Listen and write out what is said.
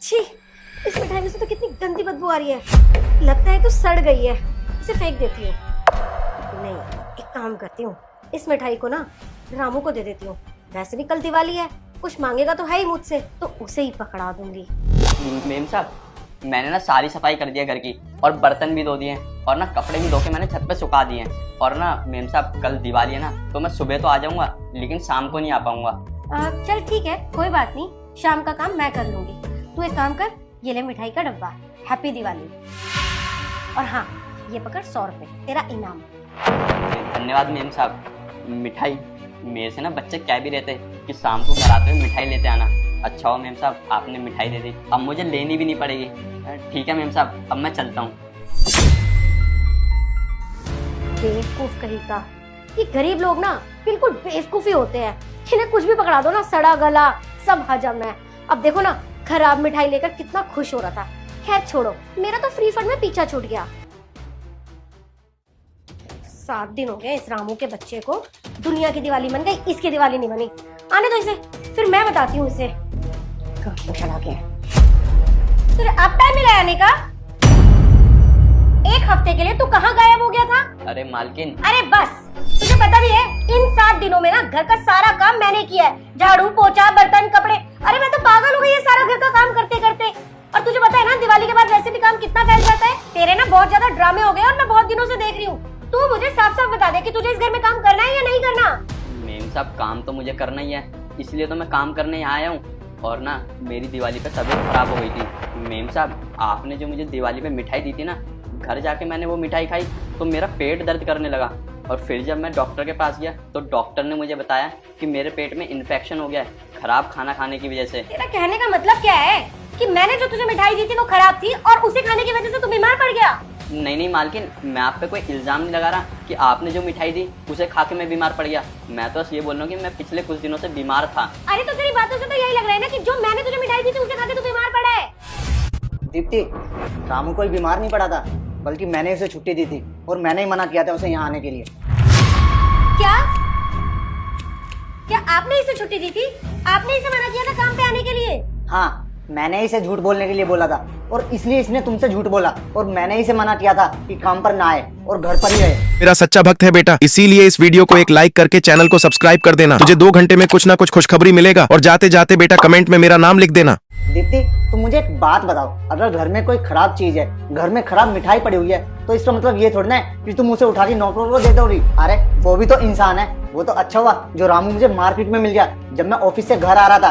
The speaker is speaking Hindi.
छी, इस मिठाई में से तो कितनी गंदी बदबू आ रही है। लगता है तो सड़ गई है, इसे फेंक देती हूँ। नहीं, एक काम करती हूँ, इस मिठाई को ना रामू को दे देती हूँ। वैसे भी कल दिवाली है, कुछ मांगेगा तो है ही मुझसे, तो उसे ही पकड़ा दूंगी। मेम साहब, मैंने ना सारी सफाई कर दिया घर की, और बर्तन भी धो दिए हैं, और ना कपड़े भी धो के मैंने छत पे सुखा दिए हैं। और ना मेम साहब, कल दिवाली है ना, तो मैं सुबह तो आ जाऊंगा, लेकिन शाम को नहीं आ पाऊंगा। चल ठीक है, कोई बात नहीं, शाम का काम मैं कर लूंगी। तू एक काम कर, ये ले मिठाई का डब्बा, हैप्पी दिवाली। और हाँ, ये पकड़ 100 रुपए तेरा इनाम। धन्यवाद मेम साहब। मिठाई, मेरे से ना बच्चे कह भी रहते कि शाम को घर आते हुए मिठाई लेते आना। अच्छा हो मेम साहब, आपने मिठाई दे दी, अब मुझे लेनी भी नहीं पड़ेगी। ठीक है मेम साहब, अब मैं चलता हूँ। बेवकूफ कहीं का, ये गरीब लोग ना बिल्कुल बेवकूफी होते हैं। इन्हें कुछ भी पकड़ा दो ना, सड़ा गला सब हजम है। अब देखो ना, खराब मिठाई लेकर कितना खुश हो रहा था। खैर छोड़ो, मेरा तो फ्री फंड में पीछा छूट गया। 7 दिन हो गए इस रामू के बच्चे को। दुनिया की दिवाली बन गई, इसकी दिवाली नहीं बनी। आने दो इसे, फिर मैं बताती हूँ इसे। चला गया। तुझे अब टाइम मिला आने का? 1 हफ्ते के लिए तू कहाँ गायब हो गया था? अरे मालकिन। अरे बस, तुझे पता भी है इन 7 दिनों में ना घर का सारा काम मैंने किया है। झाड़ू, पोछा, बर्तन, कपड़े। अरे मैं तो पागल हो गई है सारा घर का काम करते करते। और तुझे पता है ना, दिवाली के बाद वैसे भी काम कितना फैल जाता है। तेरे ना बहुत ज्यादा ड्रामे हो गए और मैं बहुत दिनों से देख रही हूँ। तू मुझे साफ साफ बता दे कि तुझे इस घर में काम करना है या नहीं करना। मेम साहब, काम तो मुझे करना ही है, इसलिए तो मैं काम करने यहाँ आया हूँ। और ना मेरी दिवाली पे तबीयत खराब हो गई थी। मेम साहब, आपने जो मुझे दिवाली पे मिठाई दी थी ना, घर जाके मैंने वो मिठाई खाई तो मेरा पेट दर्द करने लगा। और फिर जब मैं डॉक्टर के पास गया तो डॉक्टर ने मुझे बताया कि मेरे पेट में इन्फेक्शन हो गया है, खराब खाना खाने की वजह से। तेरा कहने का मतलब क्या है कि मैंने जो तुझे मिठाई दी थी वो खराब थी और उसे खाने की वजह से तू बीमार पड़ गया? नहीं मालकिन, मैं आप पे कोई इल्जाम नहीं लगा रहा कि आपने जो मिठाई दी उसे खा के मैं बीमार पड़ गया। मैं तो बस ये बोल रहा हूँ कि मैं पिछले कुछ दिनों से बीमार था। अरे तो तेरी बातों से तो यही लग रहा है ना कि जो मैंने तुझे मिठाई दी थी उसे खा के तू बीमार पड़ा है। दीप्ति, रामू कोई बीमार नहीं पड़ा था, बल्कि मैंने उसे छुट्टी दी थी और मैंने ही मना किया था उसे यहाँ आने के लिए। क्या आपने इसे छुट्टी दी थी? आपने इसे मना किया था काम पे आने के लिए? हाँ, मैंने इसे झूठ बोलने के लिए बोला था और इसलिए इसने तुमसे झूठ बोला, और मैंने इसे मना किया था कि काम पर ना आए और घर पर ही रहे। मेरा सच्चा भक्त है बेटा, इसीलिए इस वीडियो को एक लाइक करके चैनल को सब्सक्राइब कर देना। तुझे 2 घंटे में कुछ ना कुछ खुशखबरी मिलेगा, और जाते जाते बेटा कमेंट में मेरा नाम लिख देना। दीप्ति, तुम मुझे एक बात बताओ, अगर घर में कोई खराब चीज है, घर में खराब मिठाई पड़ी हुई है, तो इसका मतलब ये थोड़ा ना है कि तुम उसे उठा के नौकरों को दे दोगी। अरे वो भी तो इंसान है। वो तो अच्छा हुआ जो रामू मुझे मार्केट में मिल गया जब मैं ऑफिस से घर आ रहा था।